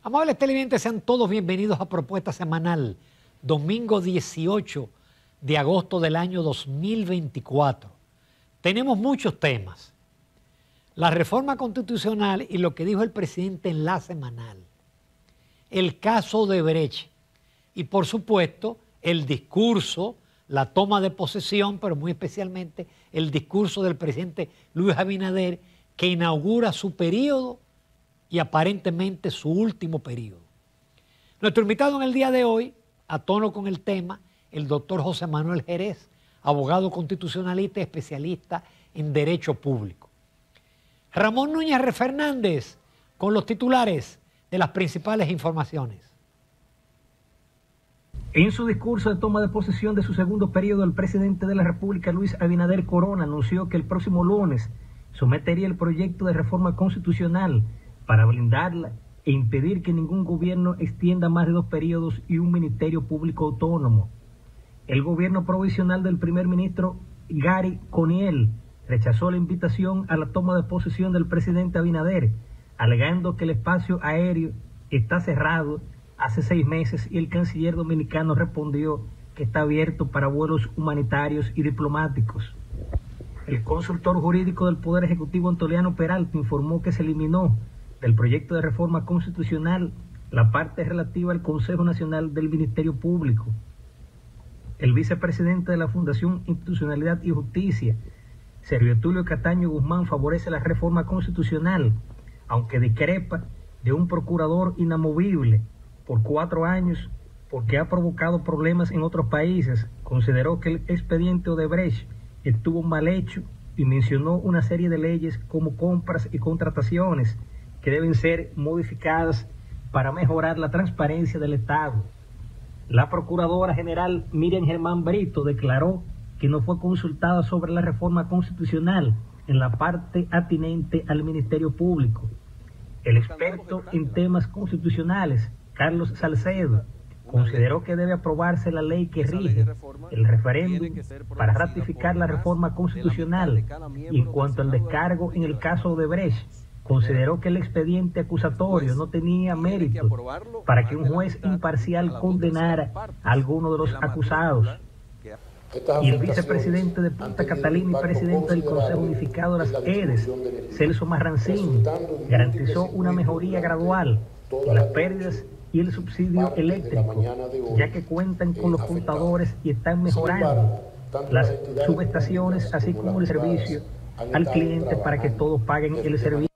Amables televidentes, sean todos bienvenidos a Propuesta Semanal, domingo 18 de agosto del año 2024. Tenemos muchos temas. La reforma constitucional y lo que dijo el presidente en la semanal. El caso de Brecht y, por supuesto, el discurso, la toma de posesión, pero muy especialmente el discurso del presidente Luis Abinader, que inaugura su periodo y aparentemente su último periodo. Nuestro invitado en el día de hoy, a tono con el tema, el doctor José Manuel Jerez, abogado constitucionalista y especialista en Derecho Público. Ramón Núñez Fernández, con los titulares de las principales informaciones. En su discurso de toma de posesión de su segundo periodo, el presidente de la República, Luis Abinader Corona, anunció que el próximo lunes sometería el proyecto de reforma constitucional para blindarla e impedir que ningún gobierno extienda más de 2 periodos y un ministerio público autónomo. El gobierno provisional del primer ministro Gary Coniel rechazó la invitación a la toma de posesión del presidente Abinader, alegando que el espacio aéreo está cerrado hace 6 meses y el canciller dominicano respondió que está abierto para vuelos humanitarios y diplomáticos. El consultor jurídico del Poder Ejecutivo, Antoliano Peralta, informó que se eliminó del proyecto de reforma constitucional la parte relativa al Consejo Nacional del Ministerio Público. El vicepresidente de la Fundación Institucionalidad y Justicia, Servio Tulio Cataño Guzmán, favorece la reforma constitucional, aunque discrepa de un procurador inamovible por 4 años porque ha provocado problemas en otros países. Consideró que el expediente Odebrecht estuvo mal hecho y mencionó una serie de leyes como compras y contrataciones que deben ser modificadas para mejorar la transparencia del Estado. La Procuradora General Miriam Germán Brito declaró que no fue consultada sobre la reforma constitucional en la parte atinente al Ministerio Público. El experto en temas constitucionales, Carlos Salcedo, consideró que debe aprobarse la ley que rige el referéndum para ratificar la reforma constitucional, y en cuanto al descargo en el caso de Brecht, consideró que el expediente acusatorio no tenía mérito para que un juez imparcial condenara a alguno de los acusados. Y el vicepresidente de Punta Catalina y presidente del Consejo Unificado de las EDES, Celso Marrancín, garantizó una mejoría gradual en las pérdidas y el subsidio eléctrico, ya que cuentan con los contadores y están mejorando las subestaciones, así como el servicio al cliente para que todos paguen el servicio.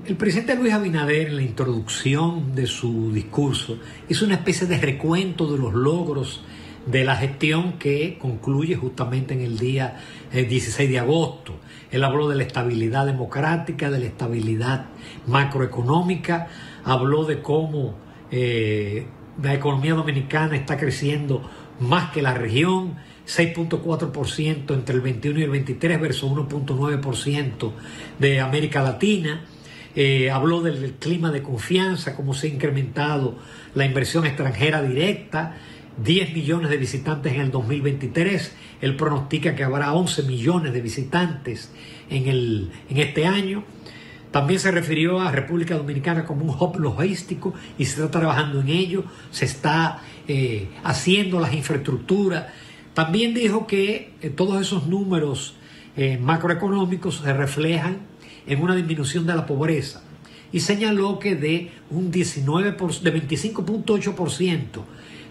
El presidente Luis Abinader, en la introducción de su discurso, hizo una especie de recuento de los logros de la gestión que concluye justamente en el día 16 de agosto. Él habló de la estabilidad democrática, de la estabilidad macroeconómica, habló de cómo la economía dominicana está creciendo más que la región, 6.4% entre el 21 y el 23 versus 1.9% de América Latina. Habló del clima de confianza, cómo se ha incrementado la inversión extranjera directa, 10 millones de visitantes en el 2023. Él pronostica que habrá 11 millones de visitantes en este año. También se refirió a República Dominicana como un hub logístico y se está trabajando en ello, se está haciendo las infraestructuras. También dijo que todos esos números macroeconómicos se reflejan en una disminución de la pobreza y señaló que de un 25.8%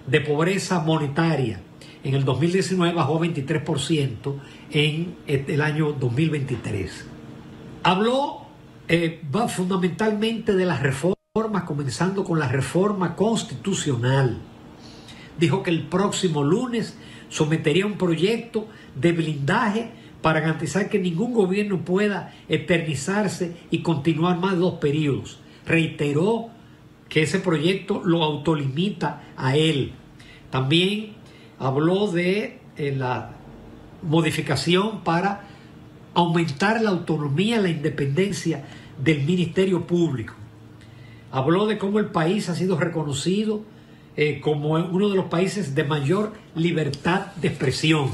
de pobreza monetaria en el 2019 bajó a 23% en el año 2023. Habló fundamentalmente de las reformas, comenzando con la reforma constitucional. Dijo que el próximo lunes sometería un proyecto de blindaje para garantizar que ningún gobierno pueda eternizarse y continuar más de 2 periodos. Reiteró que ese proyecto lo autolimita a él. También habló de la modificación para aumentar la autonomía, la independencia del Ministerio Público. Habló de cómo el país ha sido reconocido como uno de los países de mayor libertad de expresión.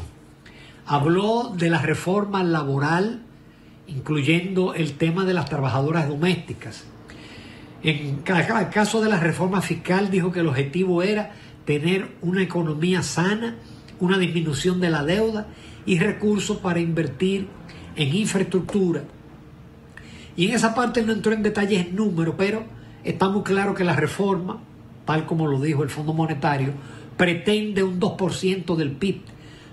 Habló de la reforma laboral, incluyendo el tema de las trabajadoras domésticas. En cada caso de la reforma fiscal dijo que el objetivo era tener una economía sana, una disminución de la deuda y recursos para invertir en infraestructura. Y en esa parte no entró en detalles en números, pero está muy claro que la reforma, tal como lo dijo el Fondo Monetario, pretende un 2% del PIB.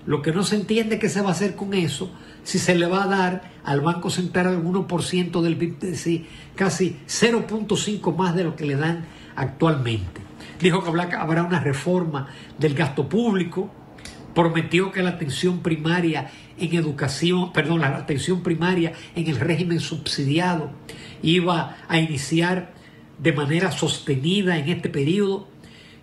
Lo que no se entiende qué se va a hacer con eso, si se le va a dar al Banco Central el 1% del PIB, es decir, casi 0.5 más de lo que le dan actualmente. Dijo que habrá una reforma del gasto público, prometió que la atención primaria en educación, la atención primaria en el régimen subsidiado iba a iniciar de manera sostenida en este periodo,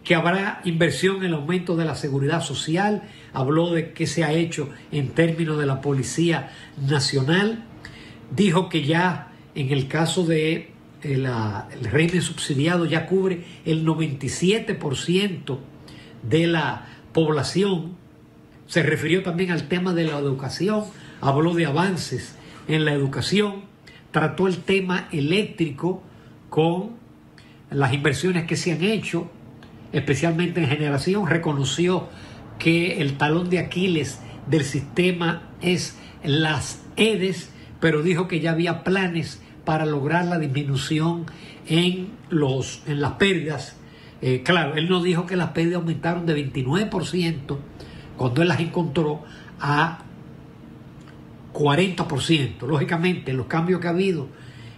que habrá inversión en el aumento de la seguridad social, habló de qué se ha hecho en términos de la Policía Nacional, dijo que ya en el caso de el régimen subsidiado ya cubre el 97% de la población. Se refirió también al tema de la educación, habló de avances en la educación, trató el tema eléctrico con las inversiones que se han hecho, especialmente en generación, reconoció que el talón de Aquiles del sistema es las EDES, pero dijo que ya había planes para lograr la disminución en las pérdidas. Claro, él no dijo que las pérdidas aumentaron de 29% cuando él las encontró a 40%. Lógicamente, los cambios que ha habido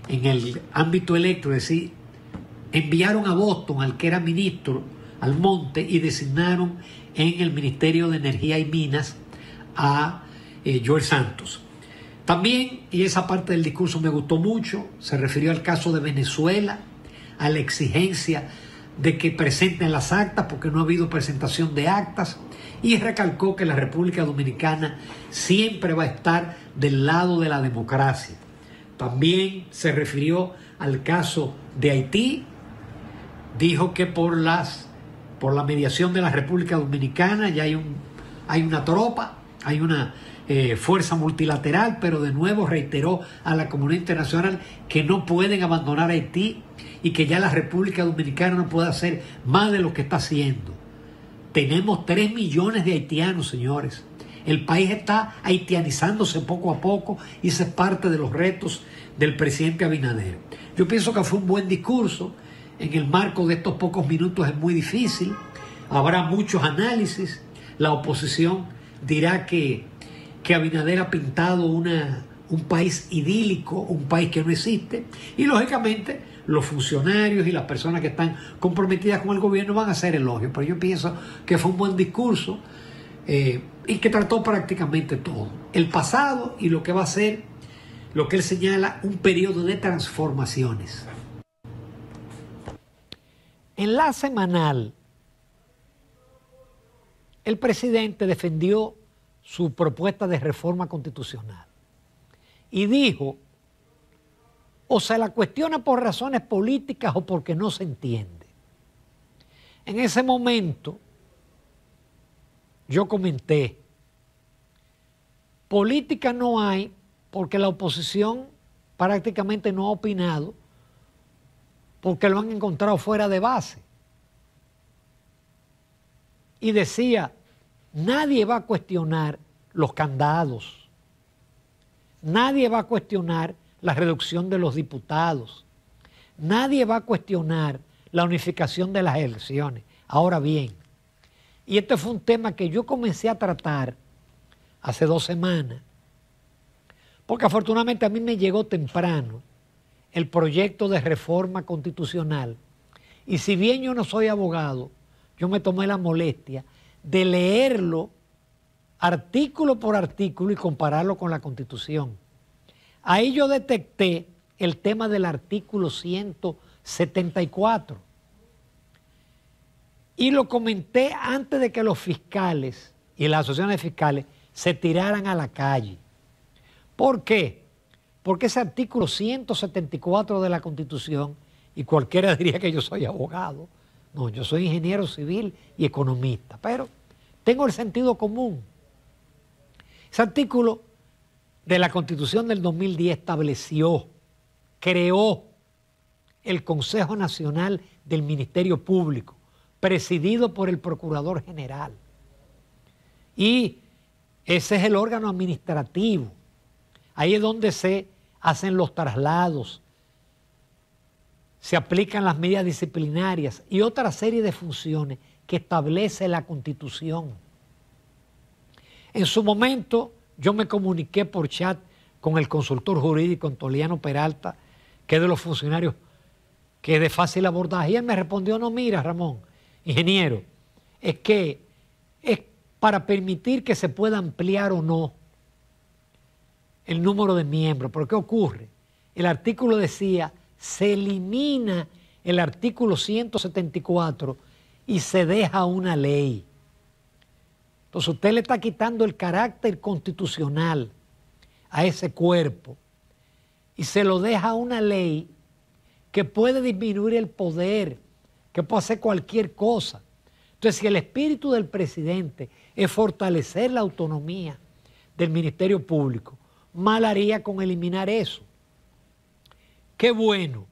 en el ámbito eléctrico, es decir, enviaron a Boston al que era ministro, Almonte, y designaron en el Ministerio de Energía y Minas a Joel Santos. También, y esa parte del discurso me gustó mucho, se refirió al caso de Venezuela, a la exigencia de que presenten las actas porque no ha habido presentación de actas, y recalcó que la República Dominicana siempre va a estar del lado de la democracia. También se refirió al caso de Haití, dijo que por la mediación de la República Dominicana ya hay una tropa, hay una fuerza multilateral, pero de nuevo reiteró a la comunidad internacional que no pueden abandonar Haití y que ya la República Dominicana no puede hacer más de lo que está haciendo. Tenemos 3 millones de haitianos, señores. El país está haitianizándose poco a poco y ese es parte de los retos del presidente Abinader. Yo pienso que fue un buen discurso. En el marco de estos pocos minutos es muy difícil. Habrá muchos análisis. La oposición dirá que Abinader ha pintado un país idílico, un país que no existe. Y lógicamente los funcionarios y las personas que están comprometidas con el gobierno van a hacer elogios. Pero yo pienso que fue un buen discurso y que trató prácticamente todo. El pasado y lo que va a ser, lo que él señala, un periodo de transformaciones. En la semanal, el presidente defendió su propuesta de reforma constitucional y dijo, o se la cuestiona por razones políticas o porque no se entiende. En ese momento, yo comenté, política no hay porque la oposición prácticamente no ha opinado, porque lo han encontrado fuera de base. Y decía, nadie va a cuestionar los candados, nadie va a cuestionar la reducción de los diputados, nadie va a cuestionar la unificación de las elecciones. Ahora bien, y este fue un tema que yo comencé a tratar hace 2 semanas, porque afortunadamente a mí me llegó temprano el proyecto de reforma constitucional, y si bien yo no soy abogado, yo me tomé la molestia de leerlo artículo por artículo y compararlo con la Constitución. Ahí yo detecté el tema del artículo 174 y lo comenté antes de que los fiscales y las asociaciones fiscales se tiraran a la calle. ¿Por qué? Porque ese artículo 174 de la Constitución, y cualquiera diría que yo soy abogado, no, yo soy ingeniero civil y economista, pero tengo el sentido común. Ese artículo de la Constitución del 2010 estableció, creó el Consejo Nacional del Ministerio Público, presidido por el Procurador General. Y ese es el órgano administrativo. Ahí es donde se hacen los traslados, se aplican las medidas disciplinarias y otra serie de funciones que establece la Constitución. En su momento yo me comuniqué por chat con el consultor jurídico Antoliano Peralta, que es de los funcionarios que es de fácil abordaje, y él me respondió: no, mira, Ramón, ingeniero, es que es para permitir que se pueda ampliar o no el número de miembros. ¿Pero qué ocurre? El artículo decía, se elimina el artículo 174 y se deja una ley. Entonces usted le está quitando el carácter constitucional a ese cuerpo y se lo deja a una ley que puede disminuir el poder, que puede hacer cualquier cosa. Entonces, si el espíritu del presidente es fortalecer la autonomía del Ministerio Público, mal haría con eliminar eso. Qué bueno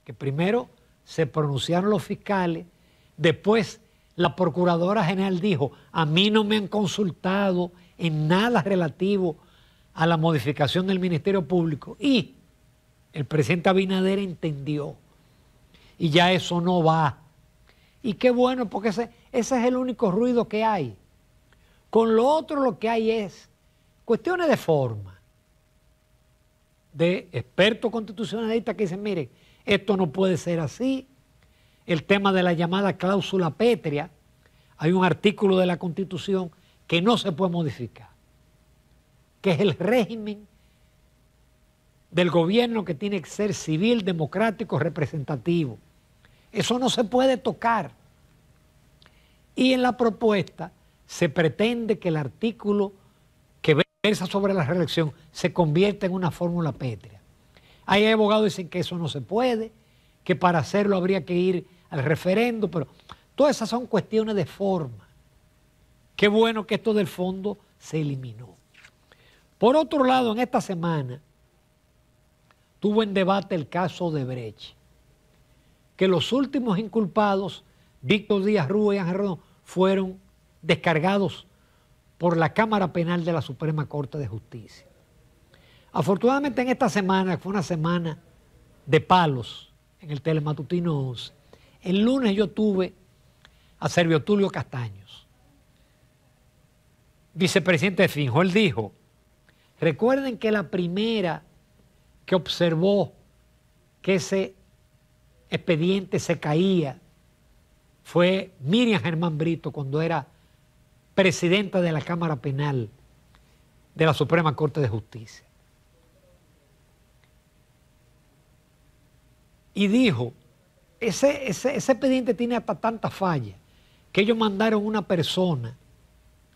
que primero se pronunciaron los fiscales, después la Procuradora General dijo: a mí no me han consultado en nada relativo a la modificación del Ministerio Público, y el presidente Abinader entendió y ya eso no va. Y qué bueno, porque ese es el único ruido que hay. Con lo otro lo que hay es cuestiones de forma, de expertos constitucionalistas que dicen: miren, esto no puede ser así. El tema de la llamada cláusula pétrea, hay un artículo de la Constitución que no se puede modificar, que es el régimen del gobierno, que tiene que ser civil, democrático, representativo. Eso no se puede tocar. Y en la propuesta se pretende que el artículo que versa sobre la reelección se convierta en una fórmula pétrea. Hay abogados que dicen que eso no se puede, que para hacerlo habría que ir al referendo, pero todas esas son cuestiones de forma. Qué bueno que esto del fondo se eliminó. Por otro lado, en esta semana tuvo en debate el caso de Brecht, que los últimos inculpados, Víctor Díaz Rúa y Ángel Rondón, fueron descargados por la Cámara Penal de la Suprema Corte de Justicia. Afortunadamente en esta semana, que fue una semana de palos en el Telematutino 11, el lunes yo tuve a Servio Tulio Castaños, vicepresidente de Finjo. Él dijo: recuerden que la primera que observó que ese expediente se caía fue Miriam Germán Brito, cuando era presidenta de la Cámara Penal de la Suprema Corte de Justicia. Y dijo: ese expediente tiene hasta tanta falla que ellos mandaron una persona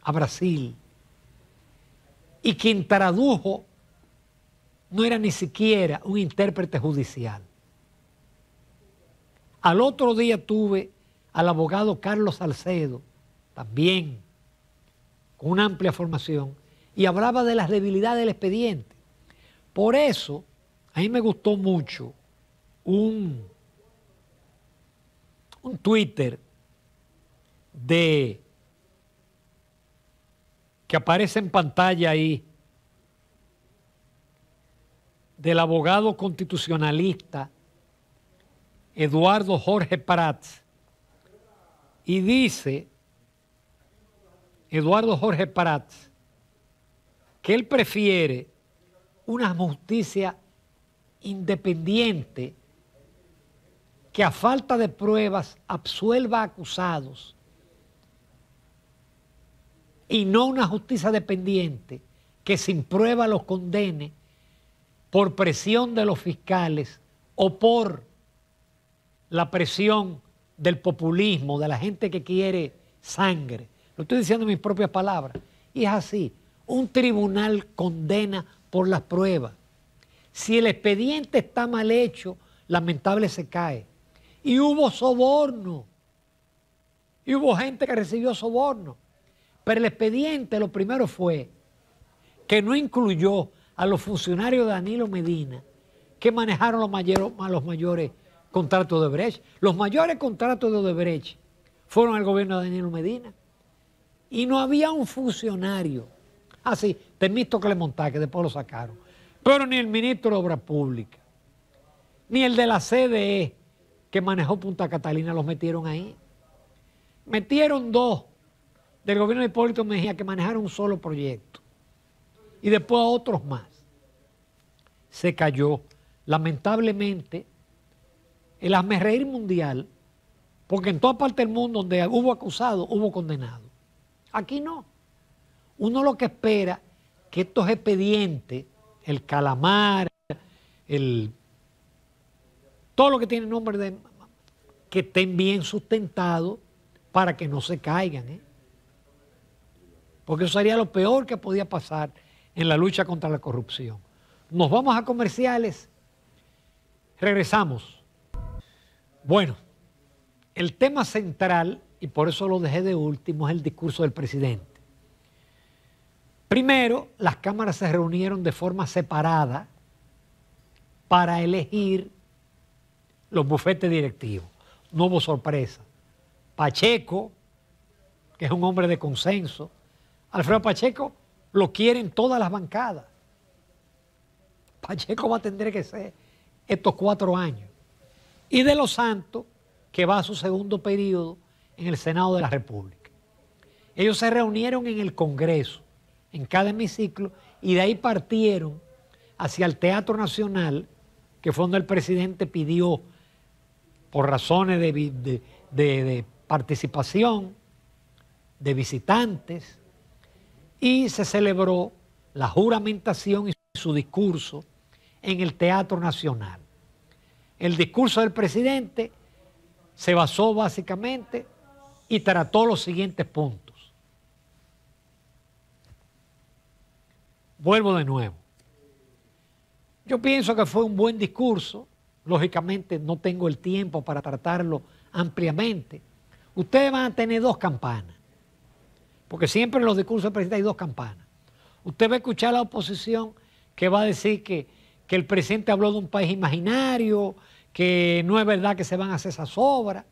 a Brasil y quien tradujo no era ni siquiera un intérprete judicial. Al otro día tuve al abogado Carlos Salcedo, también con una amplia formación, y hablaba de las debilidades del expediente. Por eso, a mí me gustó mucho un Twitter que aparece en pantalla ahí, del abogado constitucionalista Eduardo Jorge Prats, y dice Eduardo Jorge Prats que él prefiere una justicia independiente que a falta de pruebas absuelva a acusados, y no una justicia dependiente que sin prueba los condene por presión de los fiscales o por la presión del populismo, de la gente que quiere sangre. Lo estoy diciendo en mis propias palabras. Y es así. Un tribunal condena por las pruebas. Si el expediente está mal hecho, lamentable se cae. Y hubo soborno. Y hubo gente que recibió soborno. Pero el expediente, lo primero fue que no incluyó a los funcionarios de Danilo Medina que manejaron los mayores contratos de Odebrecht. Los mayores contratos de Odebrecht fueron al gobierno de Danilo Medina. Y no había un funcionario. Sí, Temístocles Montá, que después lo sacaron. Pero ni el ministro de Obras Públicas, ni el de la CDE, que manejó Punta Catalina, los metieron ahí. Metieron dos del gobierno de Hipólito Mejía que manejaron un solo proyecto. Y después a otros más. Se cayó. Lamentablemente, el hazmerreír mundial, porque en toda parte del mundo donde hubo acusado, hubo condenado. Aquí no. Uno lo que espera que estos expedientes, el calamar, todo lo que tiene nombre de, que estén bien sustentados para que no se caigan, ¿eh? Porque eso sería lo peor que podía pasar en la lucha contra la corrupción. Nos vamos a comerciales, regresamos. Bueno, el tema central, y por eso lo dejé de último, es el discurso del presidente. Primero, las cámaras se reunieron de forma separada para elegir los bufetes directivos. No hubo sorpresa. Pacheco, que es un hombre de consenso, Alfredo Pacheco lo quieren todas las bancadas. Pacheco va a tener que ser estos 4 años. Y De los Santos, que va a su segundo periodo en el Senado de la República. Ellos se reunieron en el Congreso, en cada hemiciclo, y de ahí partieron hacia el Teatro Nacional, que fue donde el presidente pidió, por razones de participación, de visitantes, y se celebró la juramentación y su discurso en el Teatro Nacional. El discurso del presidente se basó básicamente y trató los siguientes puntos. Vuelvo de nuevo. Yo pienso que fue un buen discurso. Lógicamente no tengo el tiempo para tratarlo ampliamente. Ustedes van a tener 2 campanas, porque siempre en los discursos del presidente hay 2 campanas. Usted va a escuchar a la oposición que va a decir que el presidente habló de un país imaginario, que no es verdad que se van a hacer esas obras.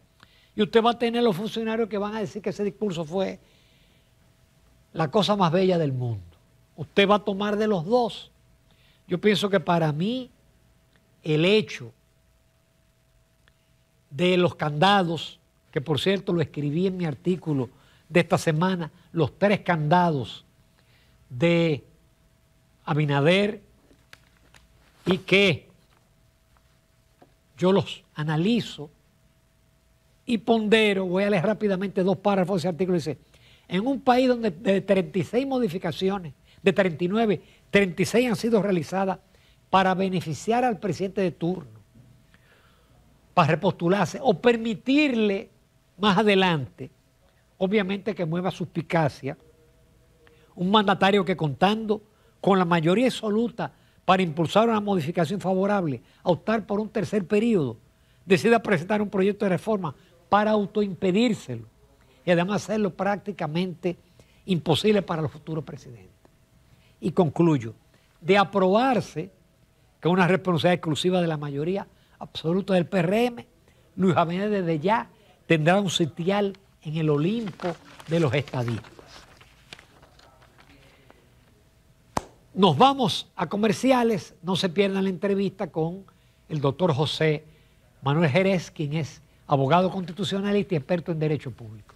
Y usted va a tener los funcionarios que van a decir que ese discurso fue la cosa más bella del mundo. Usted va a tomar de los dos. Yo pienso que para mí el hecho de los candados, que por cierto lo escribí en mi artículo de esta semana, los 3 candados de Abinader, y que yo los analizo y pondero, voy a leer rápidamente 2 párrafos de ese artículo. Dice: en un país donde de 36 modificaciones, de 39, 36 han sido realizadas para beneficiar al presidente de turno, para repostularse o permitirle más adelante, obviamente que mueva suspicacia, un mandatario que contando con la mayoría absoluta para impulsar una modificación favorable, a optar por un 3er periodo, decida presentar un proyecto de reforma para autoimpedírselo y además hacerlo prácticamente imposible para los futuros presidentes. Y concluyo, de aprobarse, que es una responsabilidad exclusiva de la mayoría absoluta del PRM, Luis Abinader desde ya tendrá un sitial en el Olimpo de los estadistas. Nos vamos a comerciales, no se pierdan la entrevista con el doctor José Manuel Jerez, quien es abogado constitucionalista y experto en derecho público.